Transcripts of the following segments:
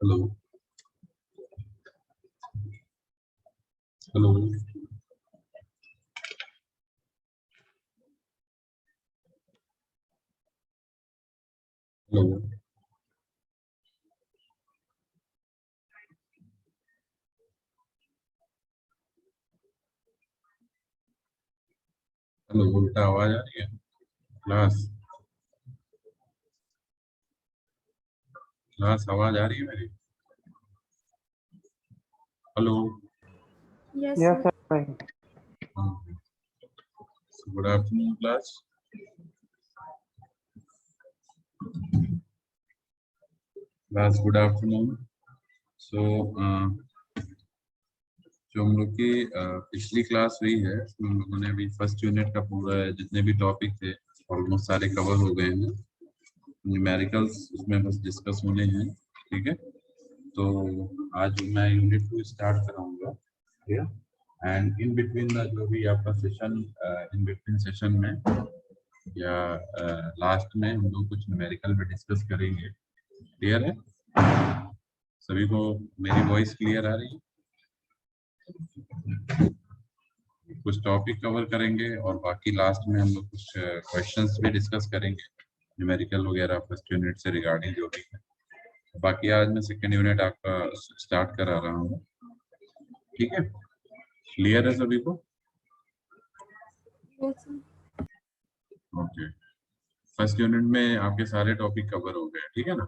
Hello hello hello hello, उल्टा आवाज आ रही है। क्लास क्लास आवाज आ रही है मेरी। Hello. Yes, Yes, sir. sir. Good afternoon class. Class good afternoon. So जो हम लोग की पिछली क्लास हुई है उसमें हम लोगों ने अभी फर्स्ट यूनिट का पूरा जितने भी टॉपिक थे ऑलमोस्ट सारे कवर हो गए हैं। न्यूमेरिकल्स उसमें बस डिस्कस होने हैं। ठीक है, तो आज मैं यूनिट 2 स्टार्ट कराऊंगा। ठीक है, एंड इन बिटवीन द जो भी आपका सेशन इन बिटवीन सेशन में या लास्ट में हम लोग कुछ न्यूमेरिकल में डिस्कस करेंगे। क्लियर है सभी को? मेरी वॉइस क्लियर आ रही है? कुछ टॉपिक कवर करेंगे और बाकी लास्ट में हम लोग कुछ क्वेश्चंस भी डिस्कस करेंगे न्यूमेरिकल वगैरह फर्स्ट यूनिट से रिगार्डिंग जो भी है। बाकी आज मैं सेकेंड यूनिट आपका स्टार्ट करा रहा हूँ। ठीक है, क्लियर है सभी को? Yes, sir. Okay, first unit में आपके सारे टॉपिक कवर हो गए। ठीक है ना?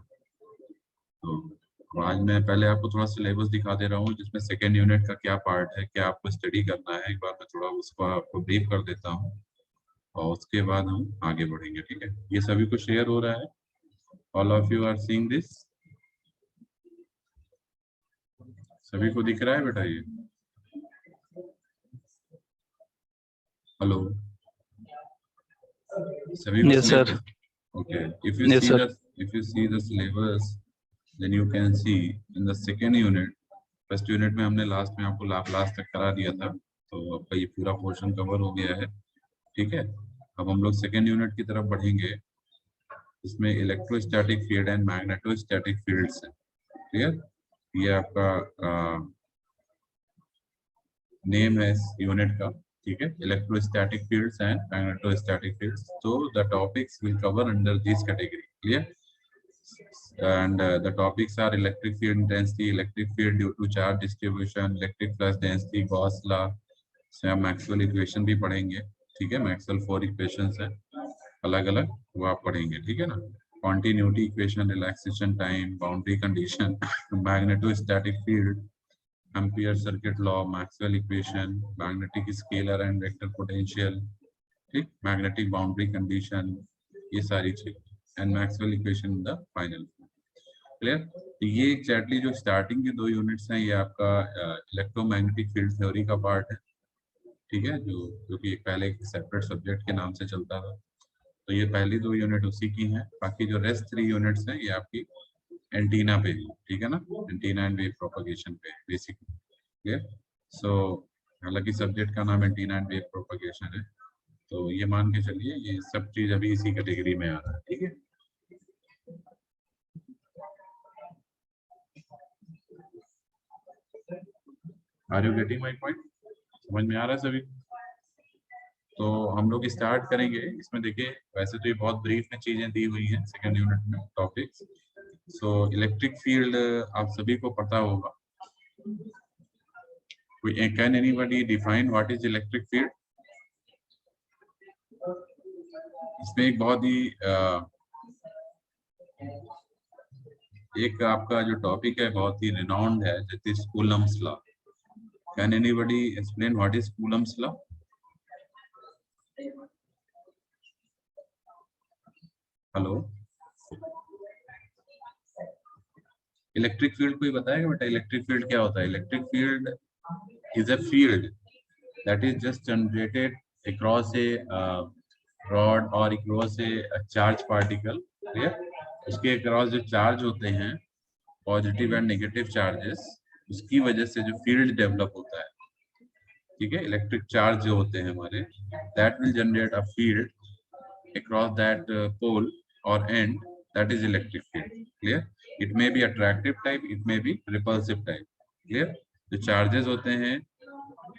तो आज मैं पहले आपको थोड़ा सिलेबस दिखा दे रहा हूँ जिसमें सेकेंड यूनिट का क्या पार्ट है, क्या आपको स्टडी करना है। एक बार मैं थोड़ा उसको आपको ब्रीफ कर देता हूँ और उसके बाद हम आगे बढ़ेंगे। ठीक है, ये सभी को शेयर हो रहा है? All of you are seeing this? सभी को दिख रहा है बेटा ये? हेलो, सभी को? Yes, sir. Okay, if you Yes, see sir. the syllabus, then you can see in the second unit, first unit में हमने लास्ट में आपको लाप्लास तक करा दिया था, तो आपका ये पूरा पोर्शन कवर हो गया है। ठीक है, अब हम लोग सेकेंड यूनिट की तरफ बढ़ेंगे। इसमें electrostatic field and magnetostatic fields हैं। क्लियर? ये आपका नेम है इस यूनिट का। ठीक है, electrostatic fields and magnetostatic fields. तो the topics will cover under this category. Clear? And the topics are electric field intensity, electric field due to charge distribution, electric flux density, Gauss law से हम Maxwell equation भी पढ़ेंगे। ठीक है, Maxwell 4 equations हैं अलग अलग, वो आप पढ़ेंगे। ठीक है ना? Continuity equation, relaxation time, boundary condition, magnetostatic field, ampere circuit law, Maxwell equation, magnetic scalar and vector potential, ठीक, मैग्नेटिक बाउंड्री कंडीशन, ये सारी चीज and Maxwell equation in the final. Clear? तो ये एग्जैक्टली जो स्टार्टिंग के 2 यूनिट्स हैं ये आपका इलेक्ट्रोमैग्नेटिक फील्ड थ्योरी का पार्ट है। ठीक है, जो कि पहले एक सेपरेट सब्जेक्ट के नाम से चलता था। तो ये पहली 2 यूनिट उसी की हैं। बाकी जो रेस्ट 3 यूनिट्स हैं ये आपकी एंटीना पे है। ठीक है ना? एंटीना एंड वेव प्रोपगेशन पे बेसिकली। क्लियर? सो हालांकि सब्जेक्ट का नाम एंटीना एंड वेव प्रोपगेशन है, तो ये मान के चलिए ये सब चीज अभी इसी कैटेगरी में आ रहा है। ठीक है, are you getting my point? समझ में आ रहा है सभी? तो हम लोग स्टार्ट करेंगे इसमें। देखिए वैसे तो ये बहुत ब्रीफ में चीजें दी हुई हैं सेकेंड यूनिट में टॉपिक्स। सो इलेक्ट्रिक फील्ड आप सभी को पता होगा। Can anybody define what is electric field? इसमें एक बहुत ही एक आपका जो टॉपिक है बहुत ही रिनाउंड है, that is Coulomb's law. Can anybody explain what is Coulomb's law? Hello, electric field कोई बताएगा बेटा? इलेक्ट्रिक फील्ड क्या होता है? Electric field is a field that is just generated across a rod or across a charge particle. clear? उसके across जो charge होते हैं पॉजिटिव एंड नेगेटिव चार्जेस, उसकी वजह से जो फील्ड डेवलप होता है, ठीक है, इलेक्ट्रिक चार्ज जो होते हैं हमारे, that will generate a field across that pole or end, that is electric field. clear? It may be attractive type, it may be repulsive type. clear? जो चार्जेस होते हैं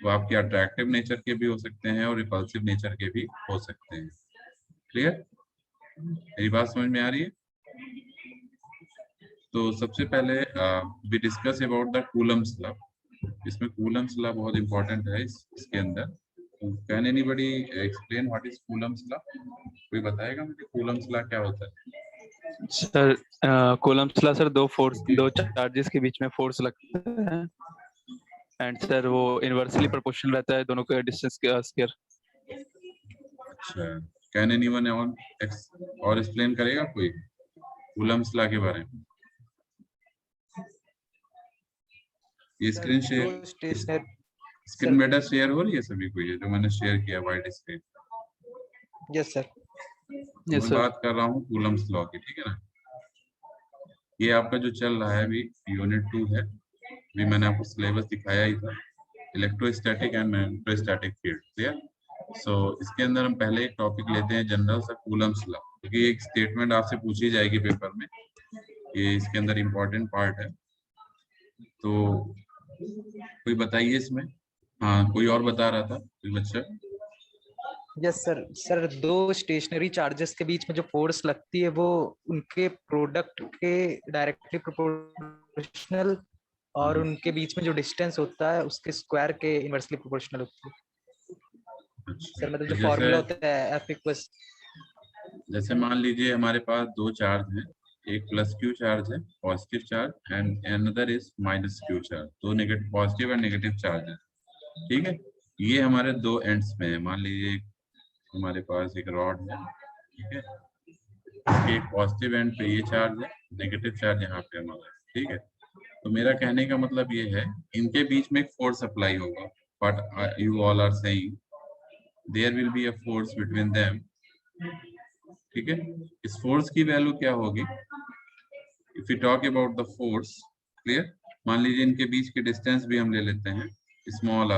वो आपके अट्रैक्टिव नेचर के भी हो सकते हैं और रिपल्सिव नेचर के भी हो सकते हैं। क्लियर? मेरी बात समझ में आ रही है? तो सबसे पहले we discuss about the Coulomb's law. इसमें कूलम्स लॉ बहुत इंपॉर्टेंट है इसके अंदर। Can anybody explain what is Coulomb's law? कोई बताएगा मुझे कूलम्स लॉ क्या होता है? सर कूलम्स लॉ सर दो चार्जेस के बीच में फोर्स लगता है एंड सर वो इनवर्सली प्रोपोर्शनल रहता है दोनों के डिस्टेंस के स्क्वायर। अच्छा, कैन एनीवन और एक्सप्लेन करेगा कोई कूलम्स लॉ के बारे में? ये स्क्रीन शेयर, स्क्रीन बेटा शेयर हो रही है सभी को? ये जो मैंने शेयर किया white screen? Yes sir. Yes मैं सर। बात कर रहा हूँ कूलम्स लॉ की, ठीक है ना? ये आपका जो चल रहा है अभी यूनिट 2 है, भी मैंने आपको सिलेबस दिखाया ही था, electrostatic and magnetostatic field. Clear? So इसके अंदर हम पहले एक टॉपिक लेते हैं जनरल सा कूलम्स लॉ, क्योंकि एक स्टेटमेंट आपसे पूछी जाएगी पेपर में, ये इसके अंदर इम्पोर्टेंट पार्ट है। तो कोई बताइए इसमें। हाँ, कोई और बता रहा था कोई बच्चा? Yes sir. सर दो स्टेशनरी चार्जेस के बीच में जो फोर्स लगती है वो उनके प्रोडक्ट के डायरेक्टली प्रोपोर्शनल और उनके बीच में जो डिस्टेंस होता है उसके स्क्वायर के इनवर्सली प्रोपोर्शनल होती है। सर मतलब जो फॉर्मूला होता है F इक्वल्स, जैसे मान लीजिए हमारे पास दो चार्ज हैं, एक प्लस क्यू चार्ज है positive charge and another is minus Q charge, दो negative positive and negative charge है। ठीक है, ये हमारे दो एंड्स में है। मान लीजिए हमारे पास एक रॉड है, ठीक है, इसके एक पॉजिटिव एंड पे ये चार्ज है, नेगेटिव चार्ज यहाँ पे हमारा है। ठीक है, तो मेरा कहने का मतलब ये है इनके बीच में एक फोर्स अप्लाई होगा, but you all are saying there will be a force between them. ठीक है, इस फोर्स की वैल्यू क्या होगी? If you talk about the force, clear, मान लीजिए इनके बीच की डिस्टेंस भी हम ले लेते हैं small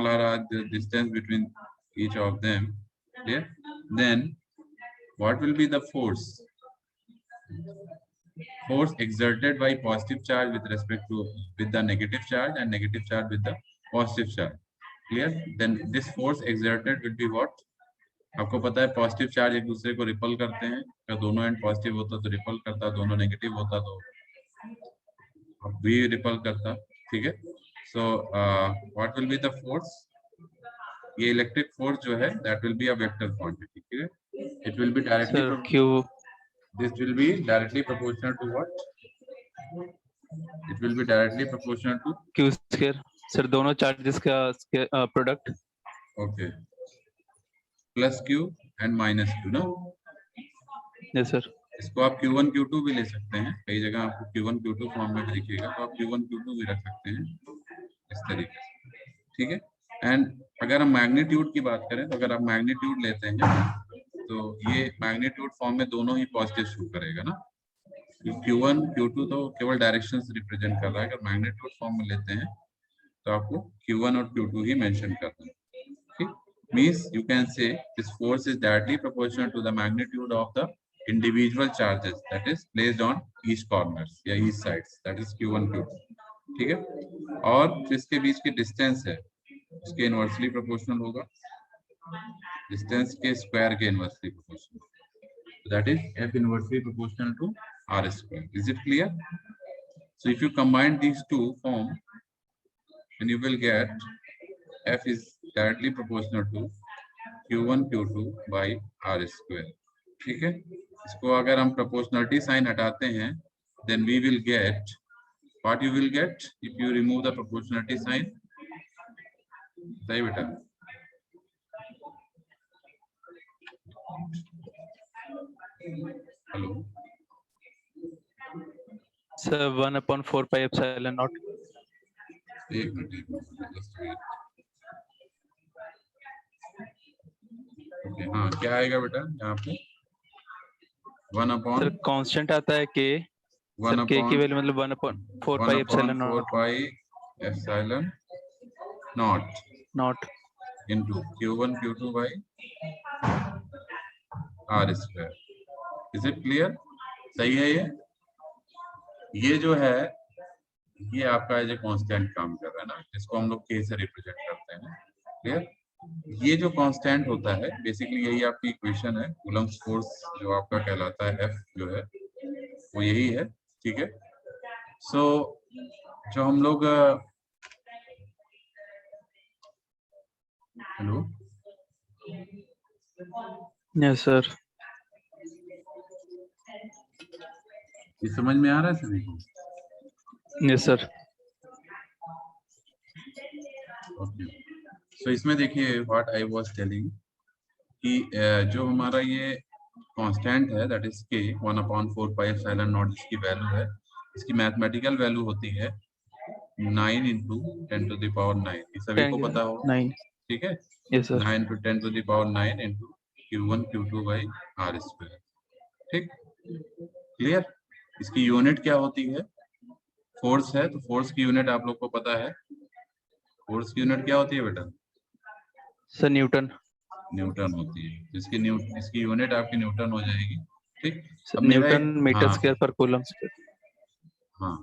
R R the distance between each of them, clear, then what will be the force? Force exerted by positive charge with respect to with the negative charge and negative charge with the positive charge. Clear? Then this force exerted will be what? आपको पता है positive charge एक दूसरे को ripple करते हैं, अगर दोनों एंड पॉजिटिव होता तो रिपल करता, दोनों नेगेटिव होता तो भी रिपल करता। ठीक है, so what will be the force? ये इलेक्ट्रिक फोर्स जो है that will be a vector quantity. ठीक है, it will be directly Q, this will be directly proportional to what? It will be directly proportional to Q square sir दोनों charges का product. okay plus q and minus q ना? Yes sir. इसको आप q1 q2 भी ले सकते हैं, कई जगह आपको q1 q2 फॉर्म में दिखेगा तो आप q1 q2 भी रख सकते हैं इस तरीके से। ठीक है, एंड अगर हम मैग्नीट्यूड की बात करें तो अगर आप मैग्नीट्यूड लेते हैं तो ये मैग्नीट्यूड फॉर्म में दोनों ही पॉजिटिव शो करेगा ना, Q1 Q2 तो केवल डायरेक्शंस रिप्रेजेंट कर रहा है। अगर मैग्नीट्यूड फॉर्म में लेते हैं तो आपको Q1 और Q2 ही मेंशन करना है। ठीक, means you can say this force is directly proportional to the magnitude of the individual charges that is placed on each corners या each sides, that is Q1 Q2। ठीक है, और जिसके बीच की डिस्टेंस है उसके इनवर्सली प्रोपोर्शनल होगा। Distance के स्क्वायर के inversely proportional, that is f inversely proportional to r square. Is it clear? So if you combine these two form, then you will get f is directly proportional to q1 q2 by r square. ठीक है, इसको अगर हम proportionality sign हटाते हैं, then we will get what you will get if you remove the proportionality sign. सही बेटा? Hello sir 1/4 pi epsilon naught. एक मिनट just wait. Okay, हाँ क्या आएगा बेटा यहाँ पे? 1/4 सर कांस्टेंट आता है k. सर k की वैल्यू मतलब 1/4 pi epsilon 4 naught. pi epsilon naught Not. into q1 q2 by r square. Is it clear? सही है ये जो है ये आपका एज ए कांस्टेंट काम कर रहा है ना, जिसको हम लोग k से रिप्रेजेंट करते हैं. क्लियर? ये जो कांस्टेंट होता है बेसिकली यही आपकी इक्वेशन है. कूलम्ब्स फोर्स जो आपका कहलाता है F जो है वो यही है. ठीक है, सो जो हम लोग हेलो Yes sir. ये समझ में आ रहा है सभी को? Yes sir. ओके, सो इसमें देखिए व्हाट आई वाज टेलिंग कि जो हमारा ये कांस्टेंट है that is k 1/4 pi epsilon naught जिसकी वैल्यू है, इसकी मैथमेटिकल वैल्यू होती है 9 into 10 to the power 9. ये सभी को पता हो? 9. ठीक है, Yes sir. 9 to 10 to the power 9 into q1 q2 by r square. ठीक, क्लियर? इसकी यूनिट क्या होती है? फोर्स है, तो फोर्स की यूनिट आप लोग को पता है. फोर्स की यूनिट क्या होती है बेटा? Sir Newton. न्यूटन होती है. इसकी यूनिट आपकी न्यूटन हो जाएगी. ठीक, अब न्यूटन मीटर स्क्वायर पर कूलम स्क्वायर. हाँ,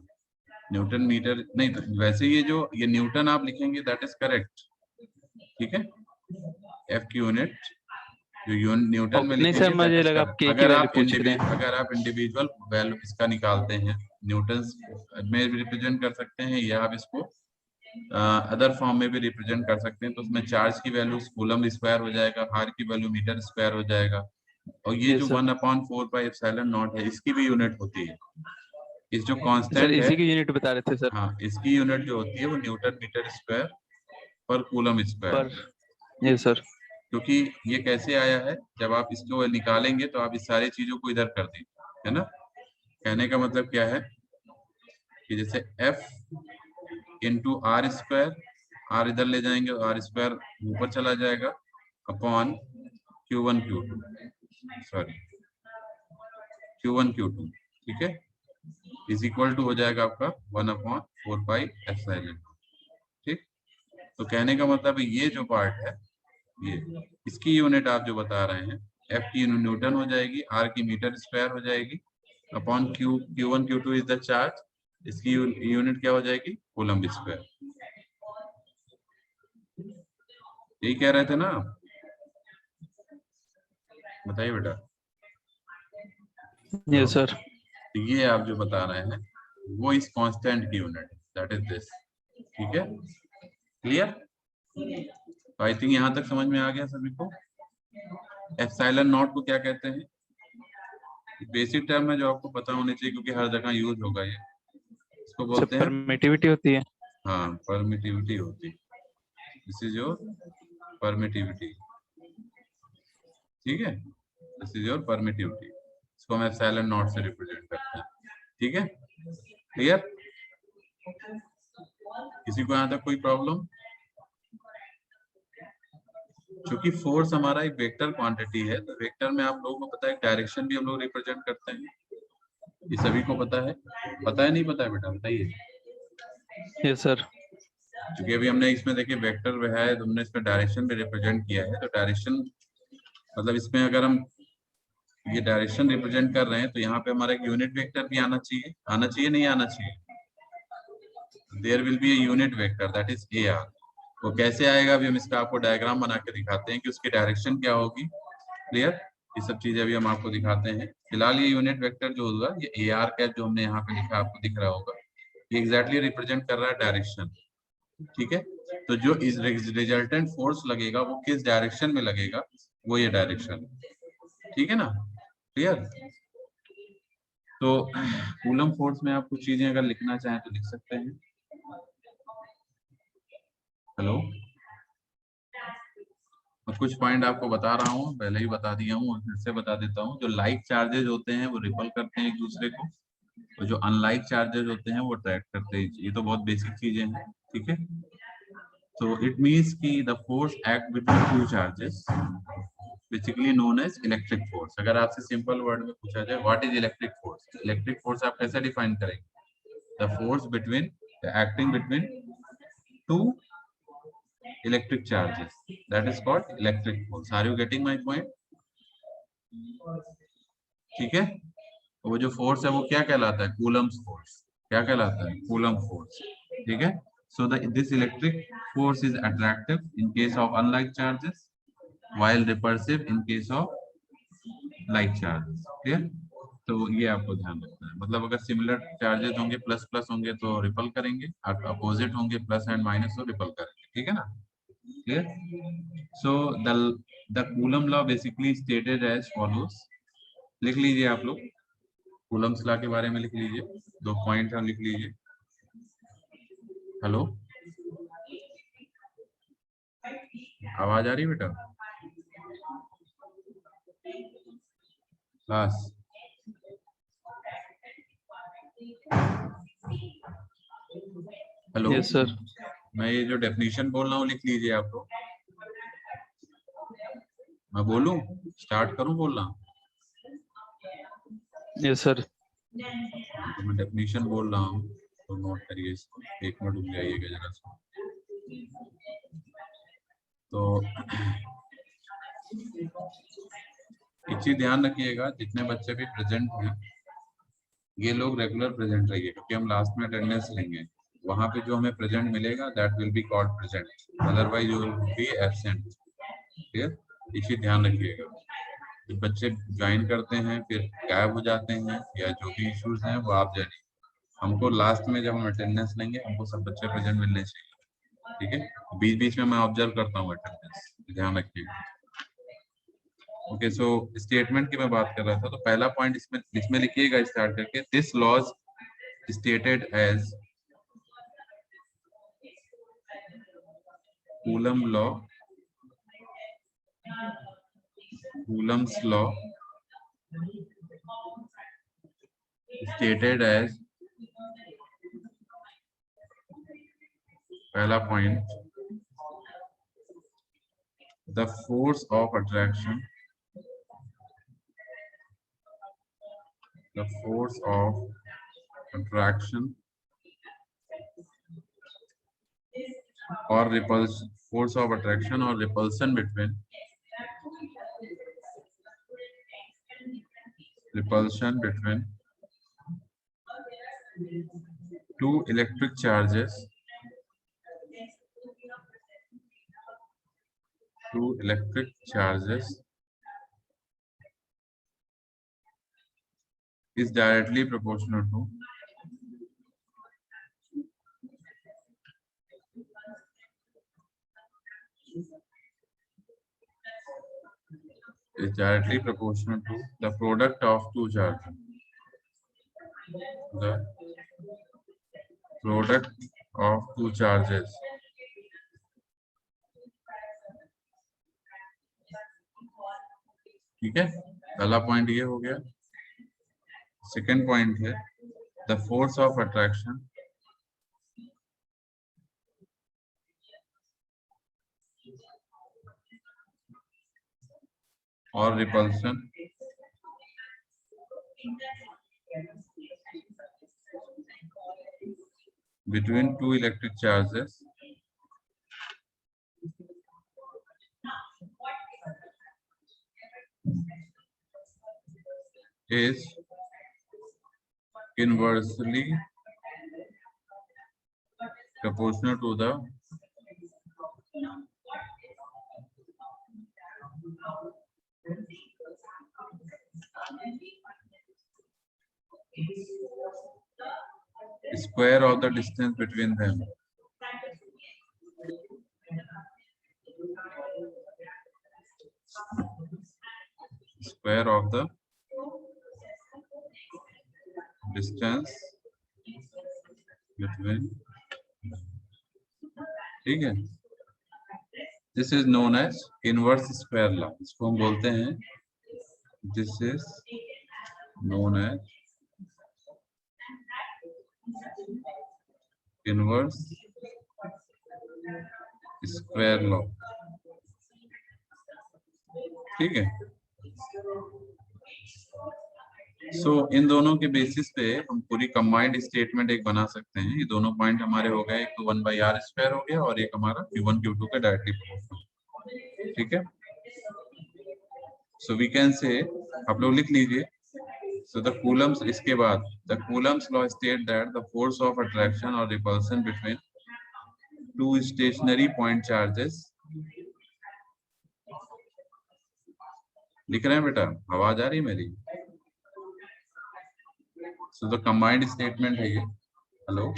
न्यूटन मीटर नहीं, तो वैसे ये न्यूटन आप लिखेंगे दैट इज करेक्ट. ठीक है, एफ की यूनिट जो न्यूटन में नहीं सर, मुझे लगा आप के की वैल्यू पूछ रहे हैं. अगर आप इंडिविजुअल वैल्यू इसका निकालते हैं न्यूटन में रिप्रेजेंट कर सकते हैं, या आप इसको अदर फॉर्म में भी रिप्रेजेंट कर सकते हैं. तो उसमें चार्ज की वैल्यू कूलम स्क्वायर हो जाएगा, हार की वैल्यू मीटर स्क्वायर हो जाएगा. और ये जो 1/4 पाई एप्सिलॉन नॉट है इसकी भी यूनिट होती है. इस जो कांस्टेंट है इसी की यूनिट बता रहे थे सर. हाँ, इसकी यूनिट जो होती है वो न्यूटन मीटर स्क्वायर पर कूलम स्क्वायर. ये सर क्योंकि ये कैसे आया है, जब आप इसको निकालेंगे तो आप इस सारी चीजों को इधर कर दीजिए, है ना. कहने का मतलब क्या है कि जैसे F into R square, R इधर ले जाएंगे तो आर स्क्वायर ऊपर चला जाएगा upon Q1 Q2 sorry Q1 Q2. ठीक है, इज इक्वल टू हो जाएगा आपका 1/4 पाई एप्सिलॉन. ठीक, तो कहने का मतलब ये जो पार्ट है ये इसकी यूनिट आप जो बता रहे हैं F की न्यूटन हो जाएगी, R की मीटर स्क्वायर हो जाएगी upon Q1 Q2 is the charge. इसकी यूनिट क्या हो जाएगी? Coulomb square. यही कह रहे थे ना आप? बताइए बेटा. ये सर ये आप जो बता रहे हैं वो इस कांस्टेंट की यूनिट दैट इज दिस. ठीक है, क्लियर? तो आई थिंक यहाँ तक समझ में आ गया सभी को. एप्सिलॉन नॉट को क्या कहते हैं? बेसिक टर्म है जो आपको पता होने चाहिए क्योंकि हर जगह यूज होगा ये. इसको बोलते हैं परमिटिविटी होती है. हाँ, परमिटिविटी होती है. This is your permittivity. ठीक है, दिस इज योर परमिटिविटी. इसको हम एप्सिलॉन नॉट से रिप्रेजेंट करते हैं. ठीक है, क्लियर? किसी को यहाँ तक कोई प्रॉब्लम? क्योंकि फोर्स हमारा एक वेक्टर क्वांटिटी है, तो वेक्टर में आप लोगों को पता है डायरेक्शन भी हम लोग रिप्रेजेंट करते हैं. ये सभी को पता है? पता है नहीं पता है बेटा? बताइए. Yes sir. क्योंकि अभी हमने इसमें देखिए वेक्टर है तो हमने इसमें डायरेक्शन भी रिप्रेजेंट किया है. तो डायरेक्शन मतलब इसमें अगर हम ये डायरेक्शन रिप्रेजेंट कर रहे हैं तो यहाँ पे हमारा एक यूनिट वेक्टर भी आना चाहिए. आना चाहिए नहीं आना चाहिए? There will be a unit vector that is AR. वो कैसे आएगा अभी हम इसका आपको डायग्राम बना के दिखाते हैं कि उसकी डायरेक्शन क्या होगी। क्लियर, ये सब चीजें अभी हम आपको दिखाते हैं। फिलहाल ये यूनिट वेक्टर जो होगा, ये ए आर कैप जो हमने यहाँ पे लिखा आपको दिख रहा होगा, ये एग्जैक्टली रिप्रेजेंट कर रहा है डायरेक्शन। ठीक है, तो जो इस रिजल्टेंट फोर्स लगेगा वो किस डायरेक्शन में लगेगा, वो ये डायरेक्शन। ठीक है ना, क्लियर। तो कूलम फोर्स में आप कुछ चीजें अगर लिखना चाहें तो लिख सकते हैं। हेलो, और कुछ पॉइंट आपको बता रहा हूँ, पहले ही बता दिया हूँ और फिर से बता देता हूँ। जो लाइक चार्जेस होते हैं वो रिपल करते हैं एक दूसरे को, और जो अनलाइक चार्जेस होते हैं वो अट्रैक्ट करते हैं। ये तो बहुत बेसिक चीजें हैं। ठीक है, तो इट मीन्स कि the force act between two charges basically known as electric force. अगर आपसे सिंपल वर्ड में पूछा जाए what is electric force, electric force आप कैसे डिफाइन करेंगे? The force between acting between two electric charges, that is called electric force. Are you getting my point? ठीक है, वो जो फोर्स है वो क्या कहलाता है? Coulomb's force. क्या कहलाता है? Coulomb force. ठीक है, so this electric force is attractive in case of unlike charges while repulsive in case of like charges. clear? तो ये आपको ध्यान रखना है। मतलब अगर सिमिलर चार्जेस होंगे, प्लस प्लस होंगे तो रिपल करेंगे, अपोजिट होंगे प्लस एंड माइनस तो रिपल करेंगे। ठीक है ना, clear? So the Coulomb law basically stated as follows. लिख लीजिए आप लोग, कूलम्स लॉ के बारे में लिख लीजिए, 2 पॉइंट हम लिख लीजिए। हेलो, आवाज आ रही बेटा? Class, hello. Yes sir. मैं ये जो डेफिनेशन बोल रहा हूँ लिख लीजिए आप लोग। मैं बोलूं, स्टार्ट करूं बोलना? Yes sir. तो मैं डेफिनेशन बोल रहा हूँ तो नोट करिए इसको, 1 मिनट रुक जाइएगा जरा सा। तो एक चीज ध्यान रखिएगा, जितने बच्चे भी प्रेजेंट हैं ये लोग रेगुलर प्रेजेंट रहिए, क्योंकि हम लास्ट में अटेंडेंस लेंगे। वहां पे जो हमें प्रेजेंट मिलेगा that will be called present, otherwise you will be absent. Clear, ये चीज ध्यान रखिएगा। जो बच्चे ज्वाइन करते हैं फिर गायब हो जाते हैं या जो भी इश्यूज हैं वो आप जानिए। हमको लास्ट में जब हम अटेंडेंस लेंगे हमको सब बच्चे प्रेजेंट मिलने चाहिए। ठीक है, बीच बीच में मैं ऑब्जर्व करता हूँ अटेंडेंस, ध्यान रखिएगा। ओके, सो स्टेटमेंट की मैं बात कर रहा था, तो पहला पॉइंट इसमें लिखिएगा स्टार्ट करके, this laws stated as Coulomb law, Coulomb's law stated as, पहला point, the force of attraction, the force of attraction or repulsion, force of attraction or repulsion between two electric charges is directly proportional to the product of two charges. The product of two charges. ठीक है, पहला point ये हो गया। Second point है the force of attraction और repulsion between two electric charges is inversely proportional to the square of the distance between them. Square of the distance between, ठीक है। This is known as inverse square law. इसको हम बोलते हैं, this is known as inverse square law, ठीक है। सो इन दोनों के बेसिस पे हम पूरी कंबाइंड स्टेटमेंट एक बना सकते हैं। ये दोनों पॉइंट हमारे हो गए, एक तो 1/r² हो गया और एक हमारा Q1 Q2 का डायरेक्टली प्रोपोर्शनल, ठीक है। सो वी कैन से, आप लोग लिख लीजिए। सो द कूलम्स, इसके बाद the Coulomb's law state that the force of attraction और repulsion between two stationary point charges, लिख रहे हैं बेटा, आवाज आ रही है मेरी? सो द कंबाइंड स्टेटमेंट है ये। हेलो,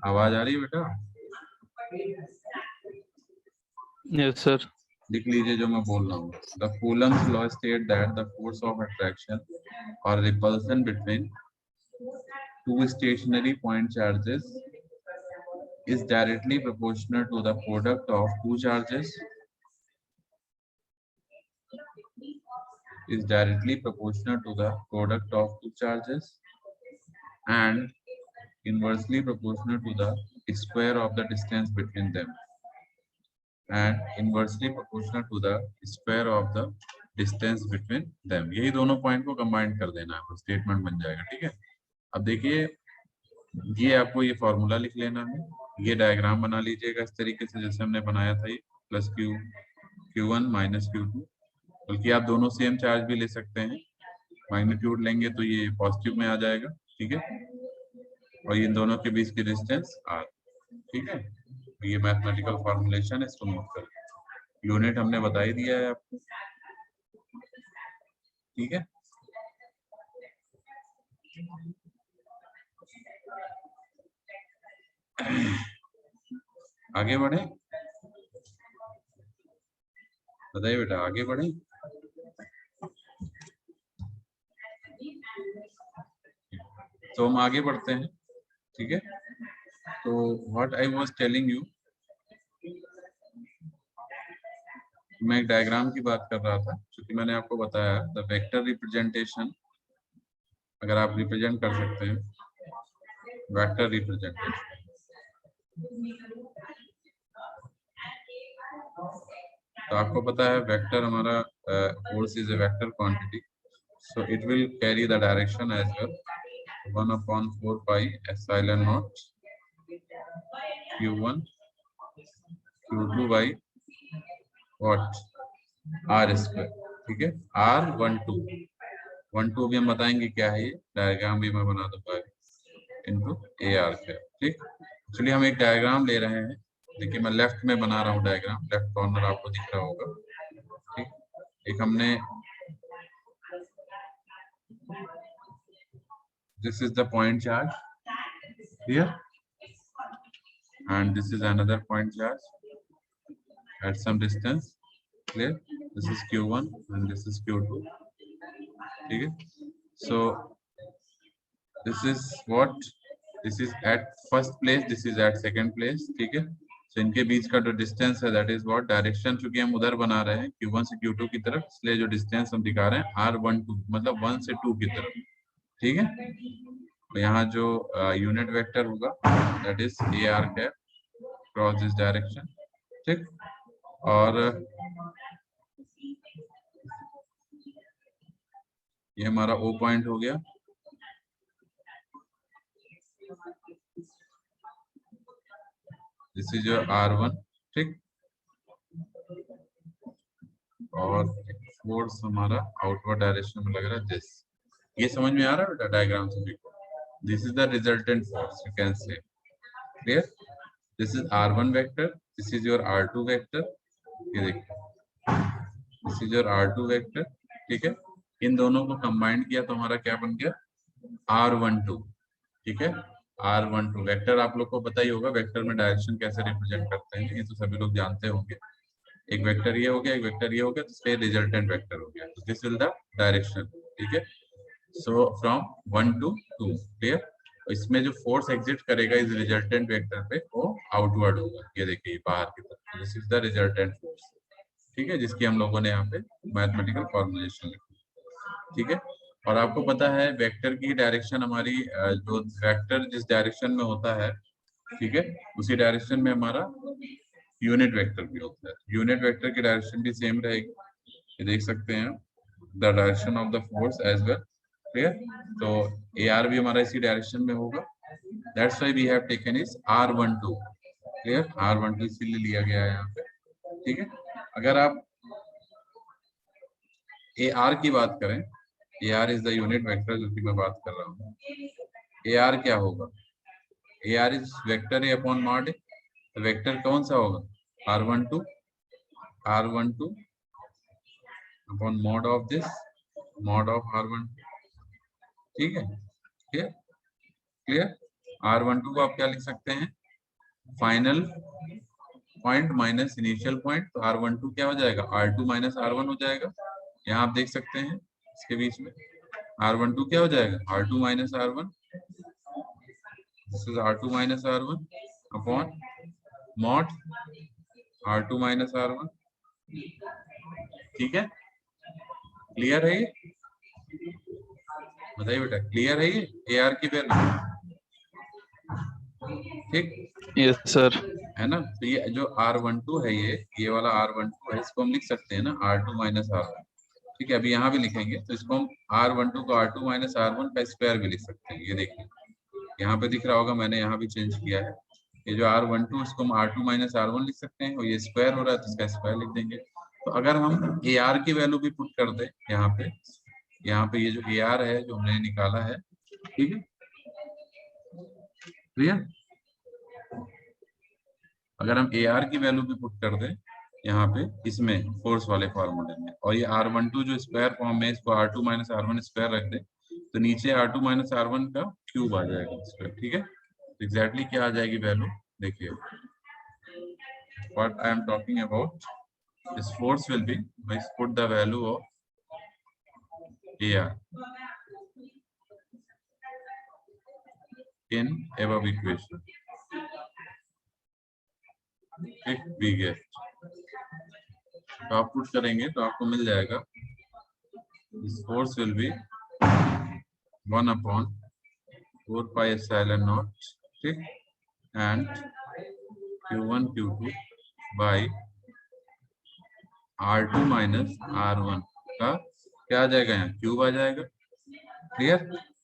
आवाज आ रही है बेटा? Yes sir. लिख लीजिए जो मैं बोल रहा हूँ। The Coulomb's law state that the force of attraction और repulsion between two stationary point charges is directly proportional to the product of two charges, is directly proportional to the product of two charges and inversely proportional to the square of the distance between them, and inversely proportional to the square of the distance between them. यही दोनों point को combine कर देना है तो statement बन जाएगा, ठीक है। अब देखिए, ये आपको ये फॉर्मूला लिख लेना है, ये डायग्राम बना लीजिएगा इस तरीके से जैसे हमने बनाया था, ये प्लस Q1 माइनस Q2, बल्कि आप दोनों सेम चार्ज भी ले सकते हैं। मैग्नीट्यूड लेंगे तो ये पॉजिटिव में आ जाएगा, ठीक है, और इन दोनों के बीच की डिस्टेंस R, ठीक है। ये मैथमेटिकल फॉर्मुलेशन है, इसको नोट कर, यूनिट हमने बता ही दिया है आपको, ठीक है। आगे बढ़े, बताइए बेटा, आगे बढ़े। तो हम आगे बढ़ते हैं, ठीक है। तो what I was telling you, मैं एक डायग्राम की बात कर रहा था, क्योंकि मैंने आपको बताया द वेक्टर रिप्रेजेंटेशन, अगर आप रिप्रेजेंट कर सकते हैं वेक्टर रिप्रेजेंटेशन, तो आपको पता है वेक्टर हमारा force is a vector quantity, so it will carry the direction as well 1/4 pi epsilon naught Q1 Q2 by what R², ठीक है। R12 भी हम बताएंगे क्या है, ये डायग्राम भी मैं बना दूंगा इनटू AR², ठीक। चलिए हम एक डायग्राम ले रहे हैं, देखिए मैं लेफ्ट में बना रहा हूँ डायग्राम, लेफ्ट कॉर्नर आपको दिख रहा होगा, ठीक। एक हमने, this is the point charge here and this is another point charge at some distance, clear? This is Q1 and this is Q2, ठीक है। So this is what, this is at first place, this is at second place, ठीक है। So इनके बीच का जो distance है, that is what direction, चूंकि हम उधर बना रहे हैं Q1 से Q2 की तरफ, इसलिए जो डिस्टेंस हम दिखा रहे हैं R12, मतलब 1 से 2 की तरफ, ठीक है। तो यहाँ जो यूनिट वेक्टर होगा that is AR² cross this direction, ठीक। और ये हमारा O पॉइंट हो गया, दिस इज योर R1, ठीक। और फोर्स हमारा आउटवर्ड डायरेक्शन में लग रहा है दिस, ये समझ में आ रहा है बेटा डायग्राम से देखो, this is the resultant force, you can से, clear. This is R1 vector, this is your R2 vector, ये देखिए this is your R2 vector, ठीक है। इन दोनों को कंबाइन किया तो हमारा क्या बन गया, R12, ठीक है। R12 वेक्टर आप लोग को पता ही होगा, वेक्टर में डायरेक्शन कैसे रिप्रेजेंट करते हैं, ये तो सभी लोग जानते होंगे। एक वेक्टर ये हो गया, एक वेक्टर ये हो गया, तो इसका रिजल्टेंट वेक्टर हो गया, तो दिस विल द डायरेक्शन, ठीक है। So from 1 to 2, clear. इसमें जो फोर्स एग्जिट करेगा इस रिजल्टेंट वेक्टर पे वो आउटवर्ड होगा, ये देखिए बाहर की तरफ, this is the resultant force, ठीक है, जिसकी हम लोगों ने यहाँ पे मैथमेटिकल फॉर्मुलेशन लिखी, ठीक है। और आपको पता है वेक्टर की डायरेक्शन हमारी जो वेक्टर जिस डायरेक्शन में होता है, ठीक है, उसी डायरेक्शन में हमारा यूनिट वेक्टर भी होता है। यूनिट वेक्टर की डायरेक्शन भी सेम रहेगी, ये देख सकते हैं the direction of the force as well, clear. तो ए आर भी हमारा इसी डायरेक्शन में होगा, that's why we have taken is R12, clear. R12 इसीलिए लिया गया है यहाँ पे, ठीक है। अगर आप ए आर की बात करें, ए R is the unit vector जो कि मैं बात कर रहा हूँ, ए आर क्या होगा, A R is vector A upon mod A, तो वेक्टर कौन सा होगा, R12 upon mod of this, mod of R12, ठीक है, क्लियर क्लियर। R12 को आप क्या लिख सकते हैं, final point minus initial point, तो R12 क्या हो जाएगा, R2 माइनस R1 हो जाएगा। यहाँ आप देख सकते हैं इसके बीच में R12 क्या हो जाएगा, R2 minus R1, this is R2 minus R1 upon mod R2 minus R1, ठीक है। क्लियर है ये, बताइए बेटा, क्लियर है ये ए आर की वैल्यू, ठीक यस सर। है ना। तो ये जो R12 है, ये वाला R12 है, इसको हम लिख सकते हैं ना R2 माइनस R1, ठीक है। अभी यहाँ भी लिखेंगे तो इसको हम R12 को R2 माइनस R1 का स्क्वायर भी लिख सकते हैं, ये देखिए यहाँ पे दिख रहा होगा, मैंने यहाँ भी चेंज किया है, ये जो R12 इसको हम R2 माइनस R1 लिख सकते हैं, और ये स्क्वायर हो रहा है तो इसका स्क्वायर लिख देंगे। तो अगर हम ए आर की वैल्यू भी पुट कर दें यहाँ पे ये जो ए आर है जो हमने निकाला है, ठीक है, क्लियर। अगर हम ए आर की वैल्यू भी पुट कर दें यहाँ पे इसमें फोर्स वाले फॉर्मूले में, और ये R12 जो स्क्वायर फॉर्म में, इसको R2 माइनस R1 स्क्वायर रख दें, तो नीचे R2 माइनस R1 का क्यूब आ जाएगा स्क्वायर, ठीक है। एग्जैक्टली क्या आ जाएगी वैल्यू, देखिए what I am talking about, this force will be, I put the value of A R in above equation, ठीक, वी गेट, तो आप पुट करेंगे तो आपको मिल जाएगा, this force will be 1 upon 4 pi epsilon nought, ठीक, and Q1 Q2 by R2 minus R1 का क्या आ जाएगा, यहाँ क्यूब आ जाएगा, क्लियर।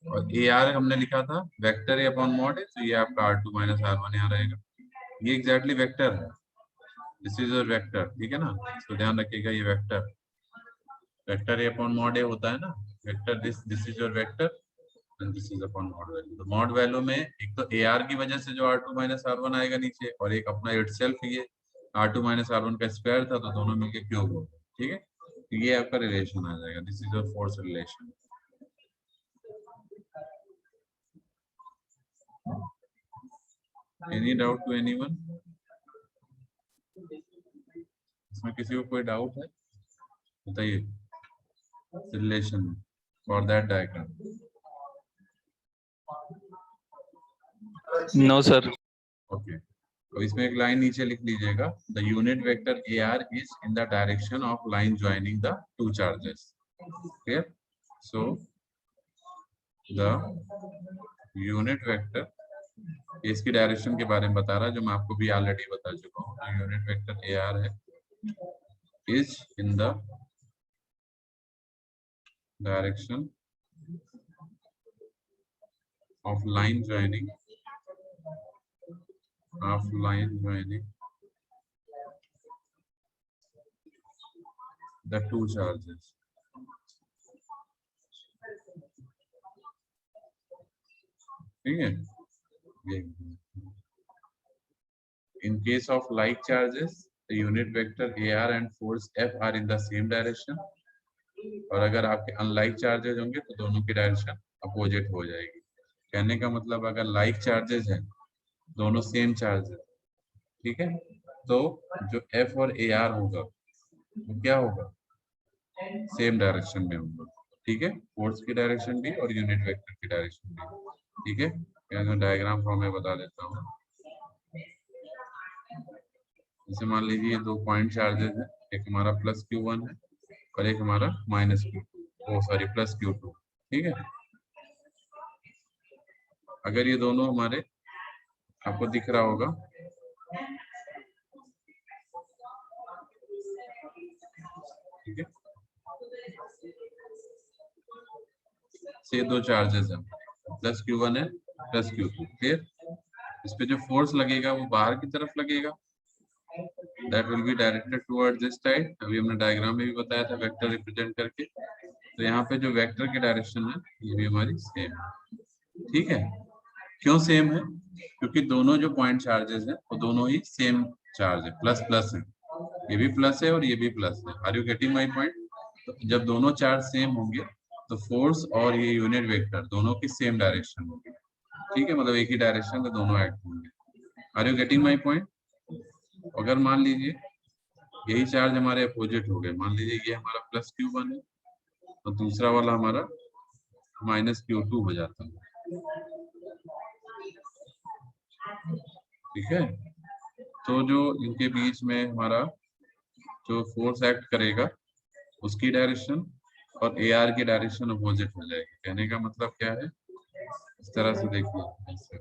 और ए आर हमने लिखा था वेक्टर ए अपॉन मॉड है, तो ये आपका R2 माइनस R1 यहाँ रहेगा, ये एग्जैक्टली वेक्टर है, दिस इज योर वेक्टर, ठीक है ना। तो ध्यान रखिएगा ये वेक्टर ए अपॉन मॉड ए होता है ना, vector this is your vector and this is upon mod value. तो मॉड वैल्यू में एक तो ए आर की वजह से जो R2 माइनस R1 आएगा नीचे, और एक अपना इटसेल्फ ये R2 माइनस R1 का स्क्वायर था, तो दोनों मिलके क्यूब हो, ठीक है। तो ये आपका रिलेशन आ जाएगा, this is your force relation. Any doubt to anyone, इसमें किसी को कोई डाउट है, बताइए, relation for that diagram. No sir. Okay, तो इसमें एक लाइन नीचे लिख लीजिएगा, the unit vector A R is in the direction of line joining the two charges, clear. So the unit vector, इसकी डायरेक्शन के बारे में बता रहा है जो मैं आपको भी ऑलरेडी बता चुका हूँ, यूनिट वेक्टर ए आर है is in the direction of line joining the two charges, ठीक है। In case of like charges, the unit vector AR and force F are in the same direction, और अगर आपके unlike charges होंगे तो दोनों की डायरेक्शन अपोजिट हो जाएगी। कहने का मतलब अगर लाइक चार्जेस है, दोनों सेम चार्ज है, ठीक है, तो जो एफ और ए आर होगा वो क्या होगा, सेम डायरेक्शन में होगा, ठीक है, फोर्स की डायरेक्शन भी और यूनिट वेक्टर की डायरेक्शन भी, ठीक है। मैं डायग्राम फॉर्म में बता देता हूँ। जैसे मान लीजिए दो पॉइंट चार्जेस है, एक हमारा प्लस Q1 है और एक हमारा minus Q2, sorry plus Q2, ठीक है। अगर ये दोनों हमारे, आपको दिख रहा होगा, ठीक है, से दो चार्जेस है, प्लस Q1 है प्लस Q2, क्लियर। इस पे जो फोर्स लगेगा वो बाहर की तरफ लगेगा, that will be directed towards this side. अभी हमने डायग्राम में भी बताया था वेक्टर रिप्रेजेंट करके, तो यहाँ पे जो वेक्टर की डायरेक्शन है ये भी हमारी सेम है, ठीक है। क्यों सेम है, क्योंकि दोनों जो पॉइंट चार्जेस हैं वो दोनों ही सेम चार्ज है, प्लस प्लस है, ये भी प्लस है और ये भी प्लस है। Are you getting my point? तो जब दोनों चार्ज सेम होंगे तो फोर्स और ये यूनिट वेक्टर दोनों की सेम डायरेक्शन होगी, ठीक है, मतलब एक ही डायरेक्शन में दोनों एक्ट होंगे। Are you getting my point? अगर मान लीजिए यही चार्ज हमारे अपोजिट हो गए, मान लीजिए ये हमारा प्लस Q1 है और दूसरा वाला हमारा माइनस Q2 हो जाता है, ठीक है। तो जो इनके बीच में हमारा जो फोर्स एक्ट करेगा उसकी डायरेक्शन और ए आर की डायरेक्शन अपोजिट हो जाएगी। कहने का मतलब क्या है, इस तरह से देखिए, ऐसे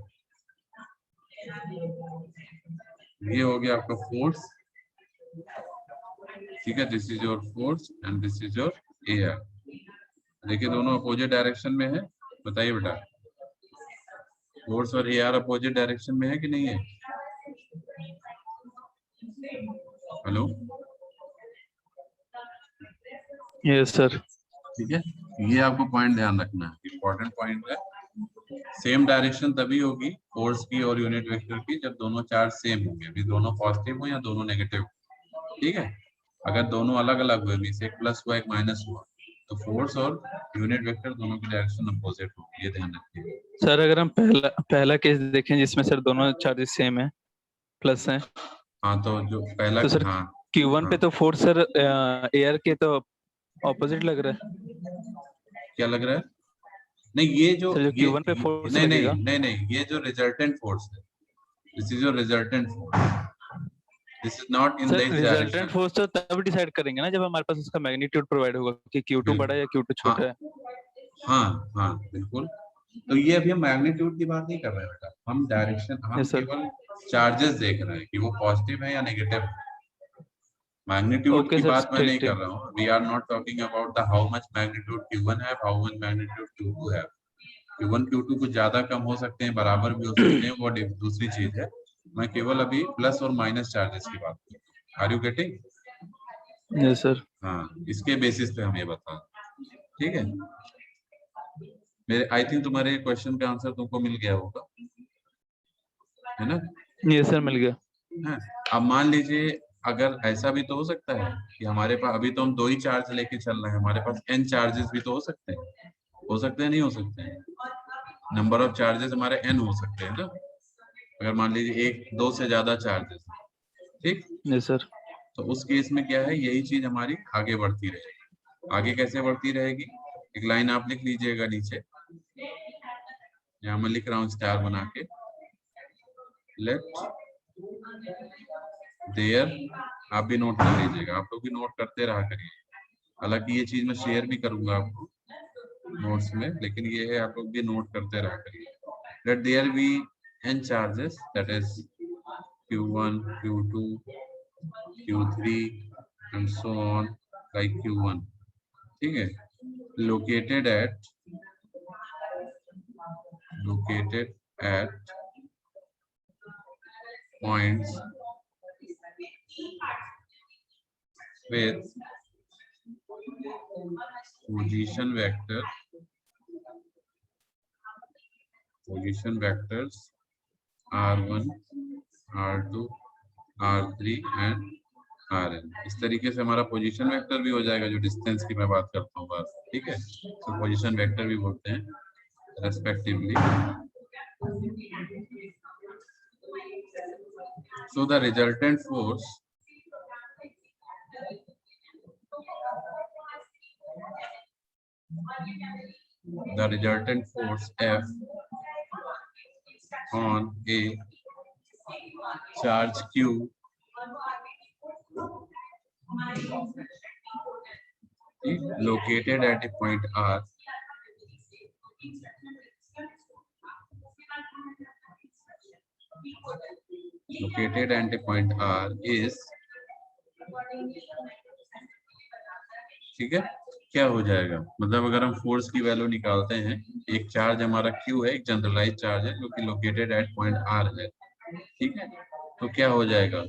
ये हो गया आपका फोर्स, ठीक है, this is your force and this is your A R. देखिए दोनों अपोजिट डायरेक्शन में है, बताइए बेटा, फोर्स और ए आर अपोजिट डायरेक्शन में है कि नहीं है? Hello, yes sir. ठीक है, ये आपको पॉइंट ध्यान रखना है, इंपॉर्टेंट पॉइंट है। सेम डायरेक्शन तभी होगी फोर्स की और यूनिट वेक्टर की जब दोनों चार्ज सेम होंगे, अभी दोनों पॉजिटिव हो या दोनों नेगेटिव, ठीक है। अगर दोनों अलग अलग हुए, भी से एक प्लस हुआ एक माइनस हुआ, तो फोर्स और यूनिट वेक्टर दोनों की डायरेक्शन अपोजिट होगी, ये ध्यान रखिए। सर अगर हम पहला केस देखें जिसमें सर दोनों चार्जेस सेम है, प्लस है, हाँ, तो जो पहला, तो सर हाँ Q1 पे हाँ, तो फोर्स सर एयर के तो ऑपोजिट लग रहा है क्या लग रहा है? नहीं, ये जो सर, जो Q1 पे ये फोर्स नहीं नहीं लगेगा। नहीं नहीं, ये जो रिजल्टेंट फोर्स है, this is your resultant force, this is not in sir this resultant direction. Force तो तब डिसाइड करेंगे ना जब हमारे पास उसका मैग्नीट्यूड प्रोवाइड होगा कि Q2 बड़ा बिल्कुल, है या Q2 हाँ छोटा है। हाँ हाँ, बिल्कुल। तो ये अभी हम मैग्नीट्यूड की बात नहीं कर रहे हैं बेटा, हम डायरेक्शन, हम यस सर। केवल चार्जेस देख रहे हैं कि वो पॉजिटिव है या नेगेटिव है। मैग्नीट्यूड ओके की सर, बात मैं ठीक नहीं कर ठीक। रहा हूँ, we are not talking about the how much magnitude Q1 है, हाउ मच मैग्नीट्यूड Q2 है। Q1 Q2 कुछ ज्यादा कम हो सकते हैं, बराबर भी हो सकते हैं, वो दूसरी चीज है। मैं केवल अभी प्लस और माइनस चार्जेस की बात कर रहा हूँ। Are you getting? Yes sir. हाँ, इसके बेसिस पे हम ये बता रहे हैं, ठीक है। मेरे आई थिंक तुम्हारे क्वेश्चन का आंसर तुमको मिल गया होगा, है ना? यस सर, मिल गया। हाँ, अब मान लीजिए अगर ऐसा भी तो हो सकता है कि हमारे पास अभी तो हम दो ही चार्ज लेके चल रहे हैं, हमारे पास n चार्जेस भी तो हो सकते हैं, हो सकते हैं, नहीं हो सकते हैं? नंबर ऑफ चार्जेस हमारे n हो सकते हैं ना, अगर मान लीजिए एक दो से ज्यादा चार्जेस, ठीक। Yes sir. तो उस केस में क्या है, यही चीज हमारी आगे बढ़ती रहेगी। आगे कैसे बढ़ती रहेगी, एक लाइन आप लिख लीजिएगा नीचे, यहाँ मैं लिख रहा हूँ स्टार बना के, लेट देयर, आप भी नोट कर लीजिएगा, आप लोग भी नोट करते रहा करिए। हालांकि ये चीज मैं शेयर भी करूंगा आपको नोट्स में, लेकिन ये है आप लोग भी नोट करते रहा करिए। Let there be n charges, that is Q1 Q2 Q3 and so on like Q1, ठीक है, located at points with position vectors R1 R2 R3 and Rn। इस तरीके से हमारा पोजीशन वेक्टर भी हो जाएगा, जो डिस्टेंस की मैं बात करता हूँ बस, ठीक है, तो पोजीशन वेक्टर भी बोलते हैं। respectively. So the resultant force F on a charge Q located at a point R is, ठीक है, क्या हो जाएगा, मतलब अगर हम फोर्स की वैल्यू निकालते हैं, एक चार्ज हमारा Q है, एक जनरलाइज चार्ज है जो कि लोकेटेड एट पॉइंट R है, ठीक है, तो क्या हो जाएगा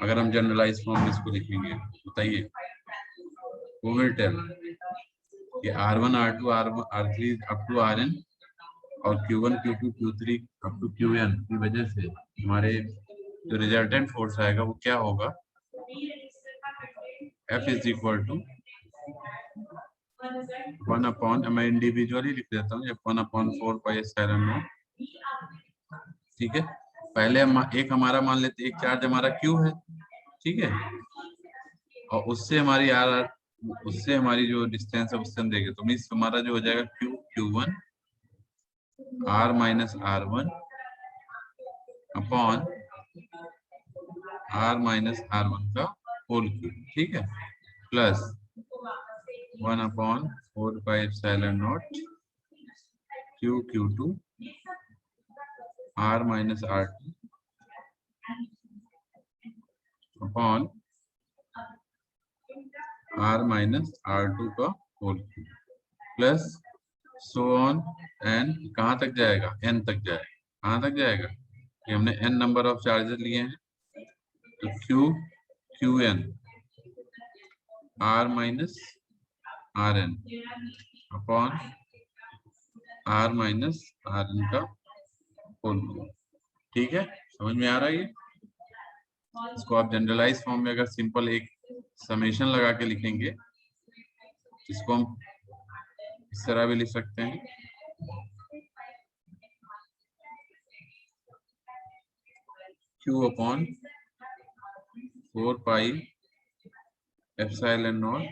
अगर हम जनरलाइज फॉर्म में इसको लिखेंगे, बताइए, वो विल टेल कि R1 R2 R3 up to Rn और Q1 Q2 Q3 up to Qn की वजह से हमारे जो रिजल्टेंट फोर्स आएगा वो क्या होगा, F is equal to 1 upon, मैं इंडिविजुअली लिख देता हूँ, 1/4 पाई एप्सिलॉन नॉट, ठीक है, पहले हम एक हमारा मान लेते हैं, एक चार्ज हमारा Q है, ठीक है, और उससे हमारी जो डिस्टेंस है उससे हम देखें तो मीन्स हमारा जो हो जाएगा Q1 R minus R1 upon R minus R1 का होल क्यूब, ठीक है, plus 1/4 pi epsilon naught Q2 R minus R2 upon R minus R2 का whole cube, plus so on, N कहाँ तक जाएगा, n तक जाएगा, कहाँ तक जाएगा, कि हमने n नंबर ऑफ चार्जेस लिए हैं, तो Qn R minus Rn upon R minus Rn का होल क्यूब, ठीक है, समझ में आ रहा है ये, इसको आप जनरलाइज फॉर्म में अगर सिंपल एक समेशन लगा के लिखेंगे, इसको हम इस तरह भी लिख सकते हैं, Q upon 4 pi epsilon not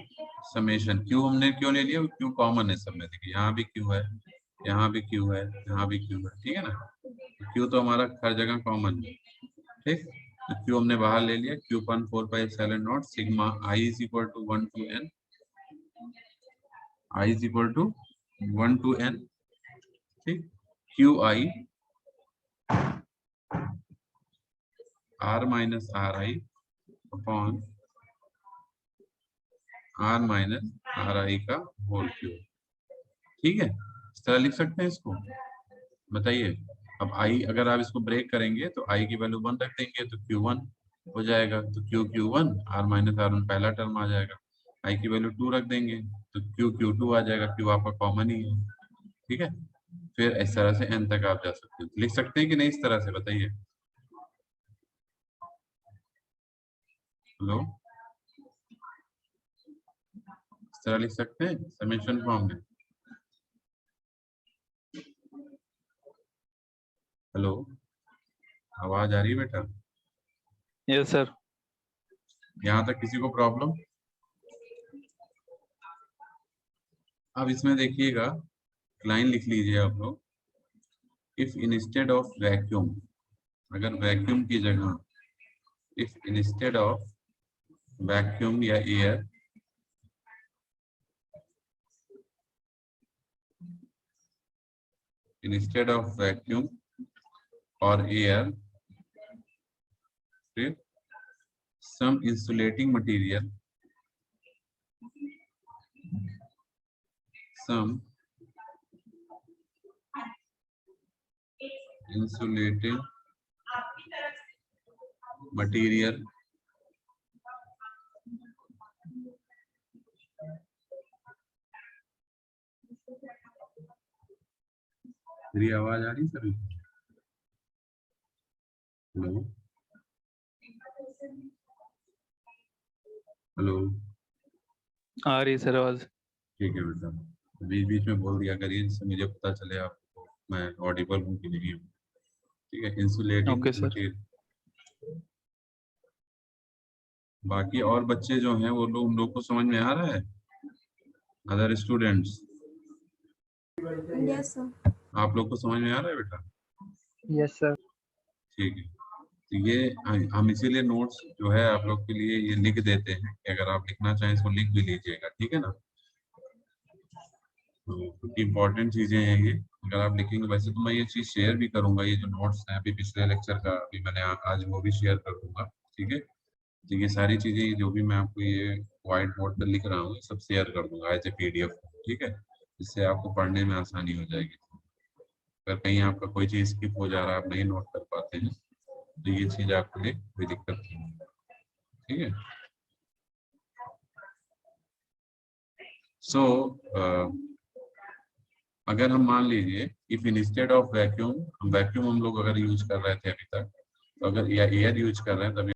summation, Q हमने क्यों ले लिया, Q कॉमन है सब में, देखिए यहाँ भी Q है, यहाँ भी Q है, यहाँ भी Q है, ठीक है ना, Q तो हमारा हर जगह कॉमन है, ठीक, तो Q हमने बाहर ले लिया, Q upon 4 pi epsilon naught sigma I is equal to 1 to n, I is equal to 1 to n, ठीक, QI R minus RI upon R minus RI का होल क्यूब, ठीक है, इस तरह लिख सकते हैं इसको, बताइए, अब I अगर आप इसको ब्रेक करेंगे तो I की वैल्यू 1 रख देंगे तो Q1 हो जाएगा, तो Q1 R माइनस R1 पहला टर्म आ जाएगा, I की वैल्यू 2 रख देंगे तो Q2 आ जाएगा, Q आपका कॉमन ही है, ठीक है, फिर इस तरह से n तक आप जा सकते हैं, लिख सकते हैं कि नहीं इस तरह से, बताइए, हेलो, इस तरह लिख सकते हैं समेशन फॉर्म में, हेलो, आवाज आ रही है बेटा, यस सर। यहाँ तक किसी को प्रॉब्लम, अब इसमें देखिएगा, लाइन लिख लीजिए आप लोग, इफ इंस्टेड ऑफ वैक्यूम, अगर वैक्यूम की जगह, इफ इंस्टेड ऑफ वैक्यूम या एयर, इंस्टेड ऑफ वैक्यूम और एयर, फिर some insulating material, some insulating material मेरी आवाज आ रही सभी, हेलो, हेलो, आ रही सर आवाज। ठीक है बेटा, बीच बीच में बोल दिया करिए जिससे मुझे पता चले आपको मैं ऑडिबल हूँ कि नहीं हूँ। ठीक है, इंसुलेटिंग ओके सर। मटेरियल। बाकी और बच्चे जो हैं वो लोग, उन लोग को समझ में आ रहा है? Other students, yes sir. आप लोग को समझ में आ रहा है बेटा? Yes sir. ठीक है, तो ये हम इसीलिए नोट्स जो है आप लोग के लिए ये लिख देते हैं कि अगर आप लिखना चाहें इसको लिख भी लीजिएगा, ठीक है ना। तो क्योंकि इम्पोर्टेंट चीजें हैं ये, अगर आप लिखेंगे। वैसे तो मैं ये चीज शेयर भी करूंगा, ये जो नोट्स हैं अभी पिछले लेक्चर का अभी मैंने आज वो भी शेयर कर दूंगा, ठीक है। तो ये सारी चीजें जो भी मैं आपको ये व्हाइट बोर्ड पर लिख रहा हूँ सब शेयर कर दूंगा एज ए PDF, ठीक है, जिससे आपको पढ़ने में आसानी हो जाएगी। अगर कहीं आपका कोई चीज स्किप हो जा रहा है, आप नहीं नोट कर पाते हैं, तो ये चीज आपके लिए कोई दिक्कत नहीं है, ठीक है। सो अगर हम मान लीजिए if instead of vacuum, vacuum हम लोग अगर यूज कर रहे थे अभी तक, तो अगर या एयर यूज कर रहे हैं तभी